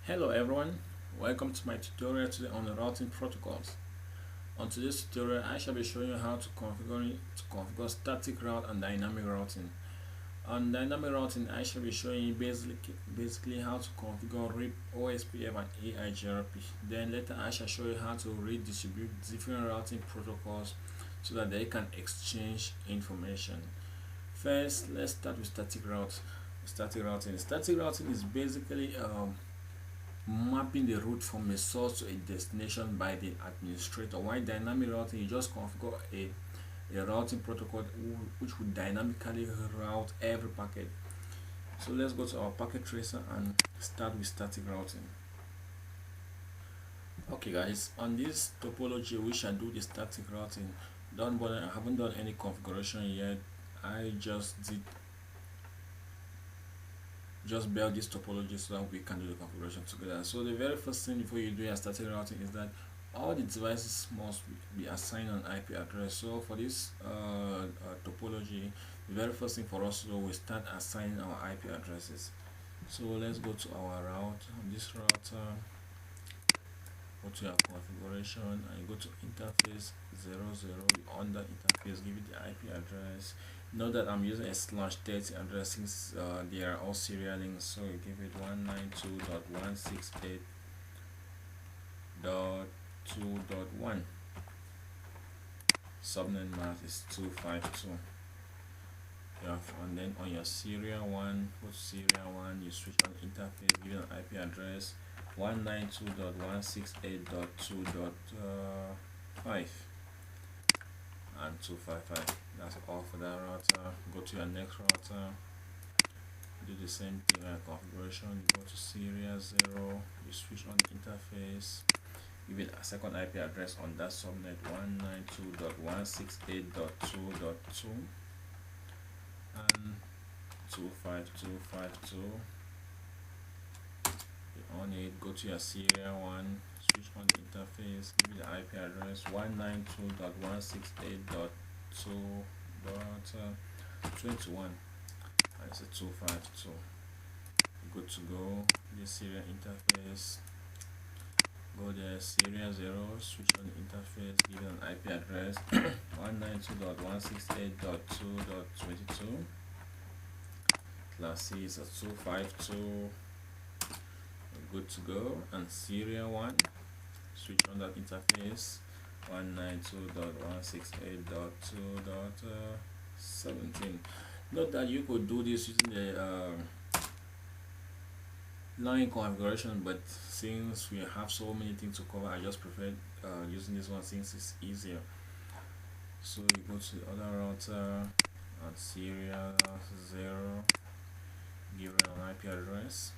Hello everyone, welcome to my tutorial today on the routing protocols. On today's tutorial, I shall be showing you how to configure static route and dynamic routing. On dynamic routing, I shall be showing you basically how to configure RIP, ospf and eigrp. Then later I shall show you how to redistribute different routing protocols so that they can exchange information. First, let's start with static route. Static routing is basically mapping the route from a source to a destination by the administrator. While dynamic routing, you just configure a routing protocol which would dynamically route every packet. So let's go to our packet tracer and start with static routing. Okay guys, on this topology we shall do the static routing. Don't bother, I haven't done any configuration yet. I just build this topology so that we can do the configuration together. So the very first thing before you do your static routing is that all the devices must be assigned an IP address. So for this topology, the very first thing for us to do, we start assigning our IP addresses. So let's go to our route. On this router, go to your configuration and you go to interface 00. Under interface, give it the IP address. Note that I'm using a /30 address since they are all serial links, so you give it 192.168.2.1. Subnet mask is 252. And then on your serial one, put serial one, you switch on interface, give it an IP address 192.168.2.5 and 255. That's all for that router. Go to your next router, do the same thing like configuration. You go to serial 0, you switch on the interface, give it a second IP address on that subnet 192.168.2.2 and 25252. On it, go to your serial one, switch on the interface, give it the IP address 192.168.2.21 and it's a 252. Good to go. The serial interface, go there, serial 0, switch on the interface, give it an IP address 192.168.2.22. class C is a 252. Good to go. And serial 1, switch on that interface 192.168.2.17. Note that you could do this using the line configuration, but since we have so many things to cover, I just prefer using this one since it's easier. So you go to the other router and serial 0, give it an IP address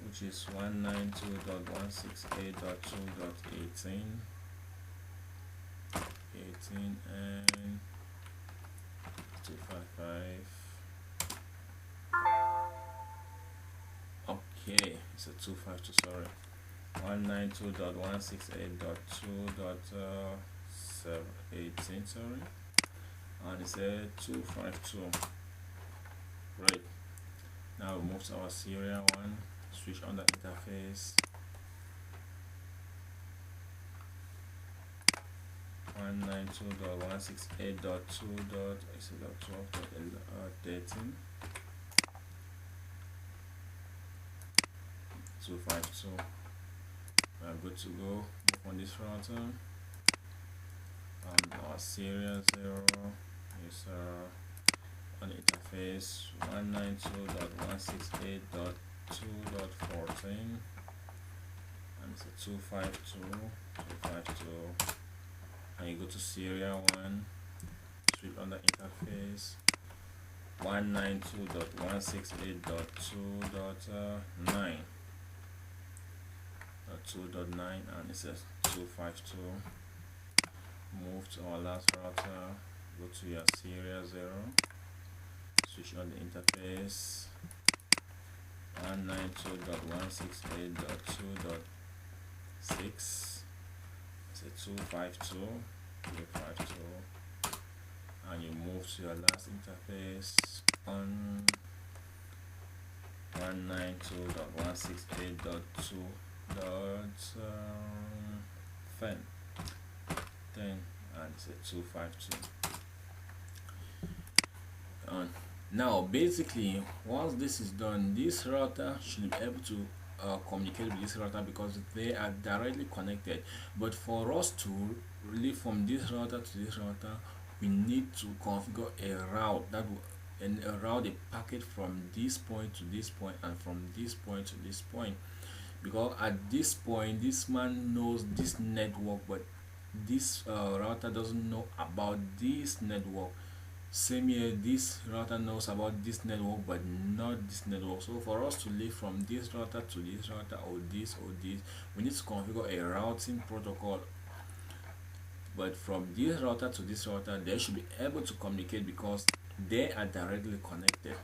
which is 192.168.2.18 and 255. Okay, it's a 252, sorry. 192.168.2.18, sorry, and it's a 252. Right, now we move to our serial one, switch on the interface 192.168.2.13 252. We're good to go. Move on this router and our serial 0 is on the interface 192.168.2.14 and it's a 252, and you go to serial 1, switch on the interface 192.168.2.9 and it says 252. Move to our last router, go to your serial 0, switch on the interface 192.168.2.6, it's a 252, and you move to your last interface on 192.168.2.9 10 and it's a 252. Now basically, once this is done, this router should be able to communicate with this router because they are directly connected. But for us to relay from this router to this router, we need to configure a route that will route a packet from this point to this point and from this point to this point, because at this point this man knows this network, but this router doesn't know about this network. Same here, this router knows about this network but not this network. So for us to leave from this router to this router, or this, we need to configure a routing protocol. But from this router to this router, they should be able to communicate because they are directly connected.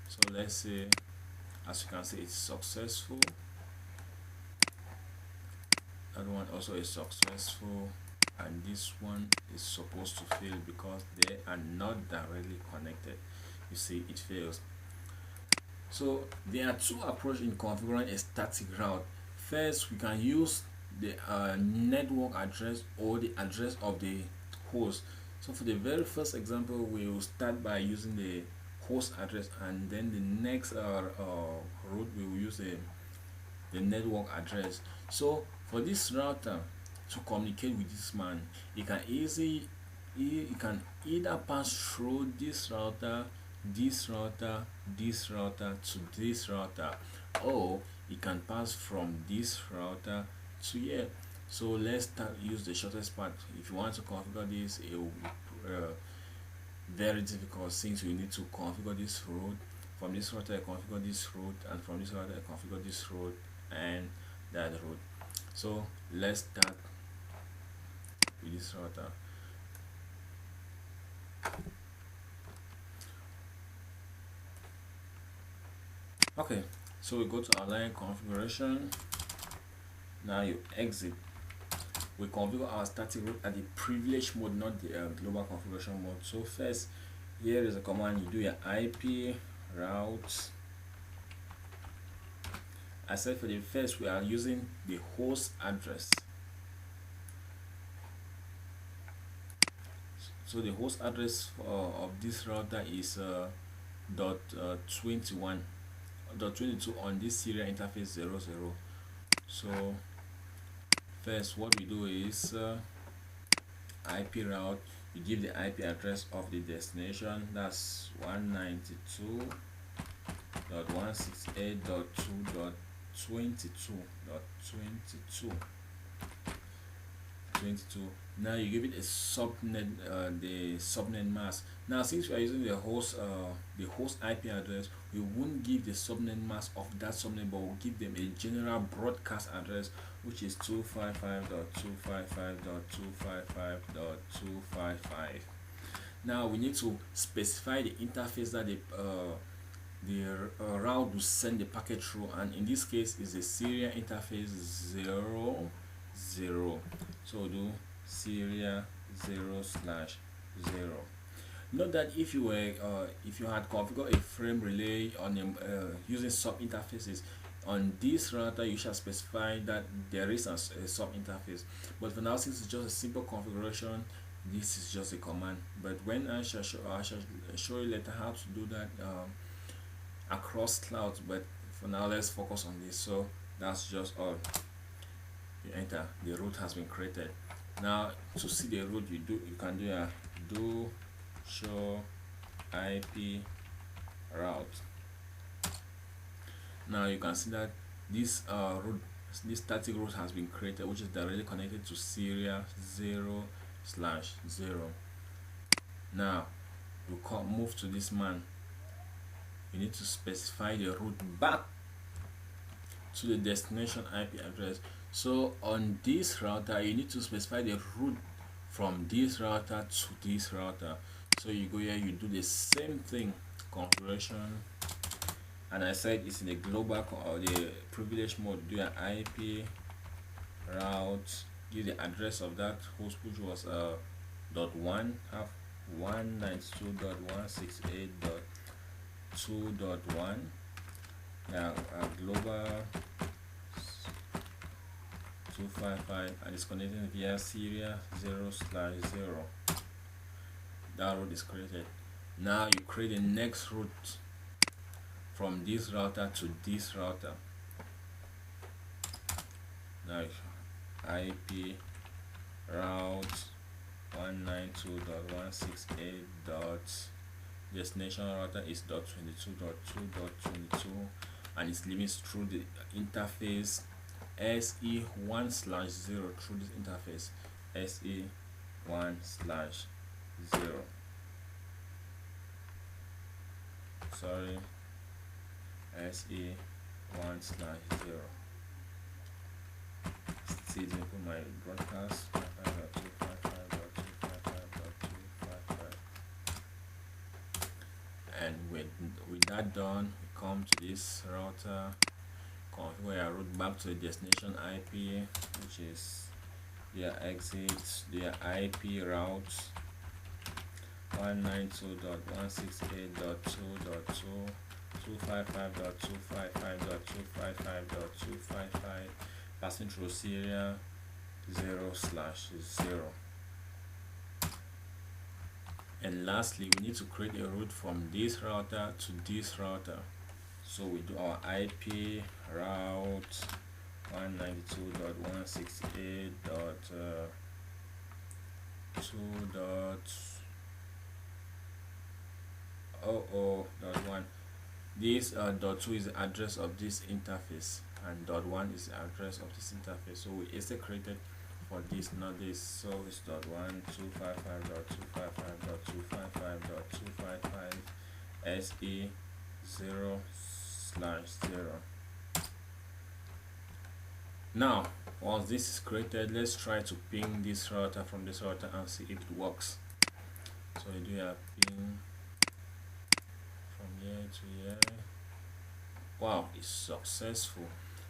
So let's say, as you can see, it's successful. That one also is successful, and this one is supposed to fail because they are not directly connected. You see, it fails. So there are two approaches in configuring a static route. First, we can use the network address or the address of the host. So for the very first example, we will start by using the host address, and then the next route we will use the network address. So for this router to communicate with this man, it can either pass through this router, this router, this router to this router, or it can pass from this router to here. So let's use the shortest path. If you want to configure this, it will be very difficult, since you need to configure this route. From this router I configure this route, and from this router I configure this route and that route. So let's start with this router. Okay, so we go to our line configuration. Now you exit. We configure our static route at the privilege mode, not the global configuration mode. So first, here is a command. You do your IP route. I said for the first, we are using the host address. So the host address of this router is .21, .22 on this serial interface 00. So first, what we do is IP route. You give the IP address of the destination. That's 192.168.2.22. Now you give it a subnet, the subnet mask. Now since we are using the host IP address, we won't give the subnet mask of that subnet, but we'll give them a general broadcast address, which is 255.255.255.255. Now we need to specify the interface that the route will send the packet through, and in this case is a serial interface 00. So do serial 0/0. Note that if you had configured a frame relay on using sub interfaces on this router, you shall specify that there is a sub interface. But for now, since it's just a simple configuration, this is just a command. But when I shall show you later how to do that across clouds. But for now, let's focus on this. So that's just all. You enter, the route has been created. Now to see the route, you can do a do show IP route. Now you can see that this route, this static route has been created, which is directly connected to serial 0/0. Now you move to this man. You need to specify the route back to the destination IP address. So on this router, you need to specify the route from this router to this router. So you go here, you do the same thing, configuration, and I said it's in the global or the privilege mode. Do an IP route, give the address of that host, which was .1 have 192.168.2.1. Now global 255 and it's connecting via serial 0/0. That route is created. Now you create the next route from this router to this router. Now IP route 192.168. Destination router is .22.2.22 and its limits through the interface SE1/0 through this interface SE1/0. Sorry, SE1/0. See, put my broadcast 5.255.255.255. And with that done, we come to this router, configure our route back to the destination IP, which is their exit, their IP route 192.168.2.2, 255.255.255.255, passing through serial 0/0. And lastly, we need to create a route from this router to this router. So we do our IP route 192.168.2.00.1. This .2 is the address of this interface and .1 is the address of this interface. So we created for this, not this. So it's .1 255.255.255.255 SE 0/0. Now once this is created, let's try to ping this router from this router and see if it works. So we do a ping from here to here. Wow, it's successful.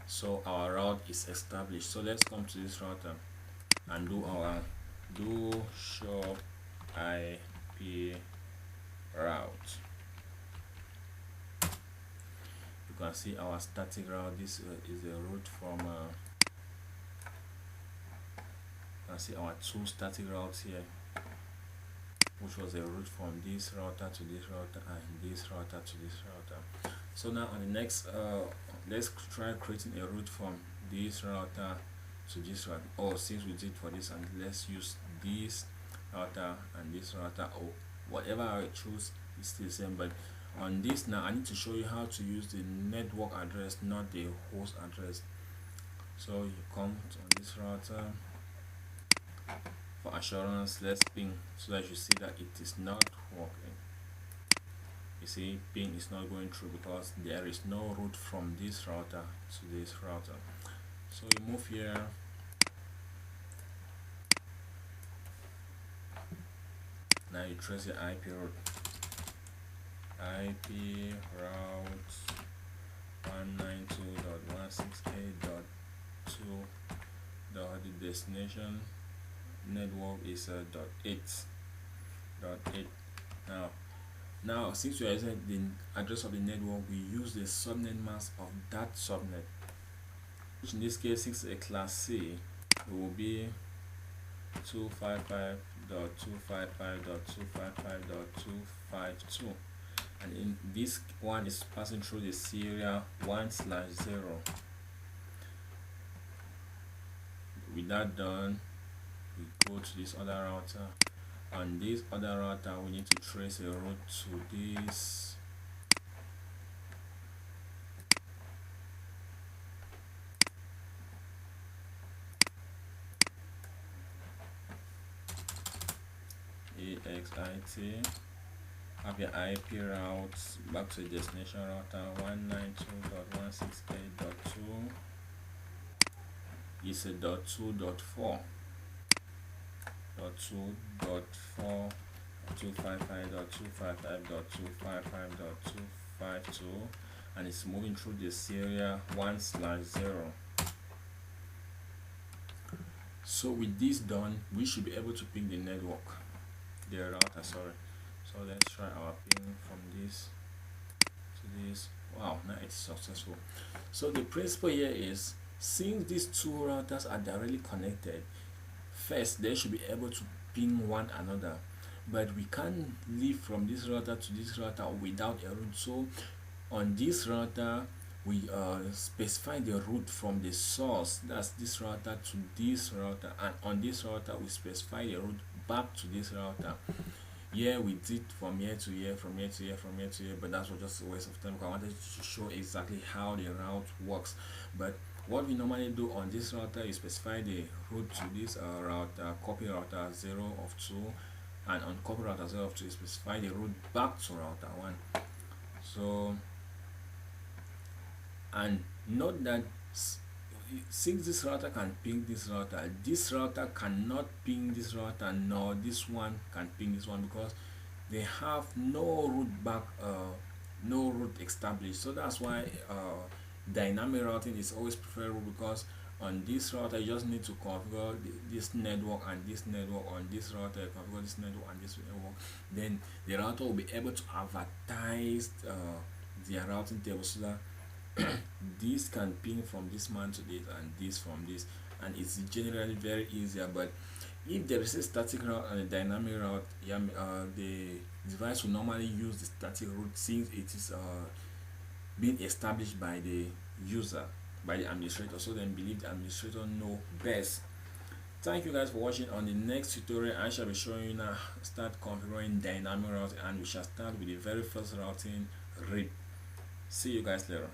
So our route is established. So let's come to this router and do our show IP route. You can see our static route. This is a route from you can see our two static routes here, which was a route from this router to this router and this router to this router. So now on the next let's try creating a route from this router to this router. Or since we did for this, and let's use this router and this router, or whatever I choose is still the same. But on this now, I need to show you how to use the network address, not the host address. So you come on this router. For assurance, let's ping so that you see that it is not working. You see, ping is not going through because there is no route from this router to this router. So you move here, now you trace your IP route. IP route 192.168.2. The destination network is .8. Now since we are using the address of the network, we use the subnet mask of that subnet, which in this case, since a class C, it will be 255.255.255.252, and in this one is passing through the serial 1/0. With that done, we go to this other router. On this other router, we need to trace a route to this EXIT. Have your IP routes back to the destination router 192.168.2. It's a .2.4. 2.4 255.255.255.252, and it's moving through the serial 1/0. So with this done, we should be able to ping the network, the router, sorry. So let's try our ping from this to this. Wow, now it's successful. So the principle here is Since these two routers are directly connected, first they should be able to ping one another, but we can't leave from this router to this router without a route. So on this router we specify the route from the source, that's this router, to this router, and on this router we specify the route back to this router. Here we did from here to here, from here to here, from here to here, but that was just a waste of time because I wanted to show exactly how the route works. But what we normally do on this router is specify the route to this router, copy router 0 of 2, and on copy router 0 of 2 specify the route back to router 1. So, and note that since this router can ping this router cannot ping this router, nor this one can ping this one, because they have no route back, no route established. So that's why dynamic routing is always preferable, because on this router you just need to configure this network and this network. On this router you configure this network and this network, then the router will be able to advertise their routing table, so that this can ping from this man to this and this from this, and it's generally very easier. But if there is a static route and a dynamic route, the device will normally use the static route, since it is being established by the user, by the administrator, so then believe the administrator know best. Thank you guys for watching. On the next tutorial I shall be showing you now start configuring dynamic routing, and we shall start with the very first routing, RIP. See you guys later.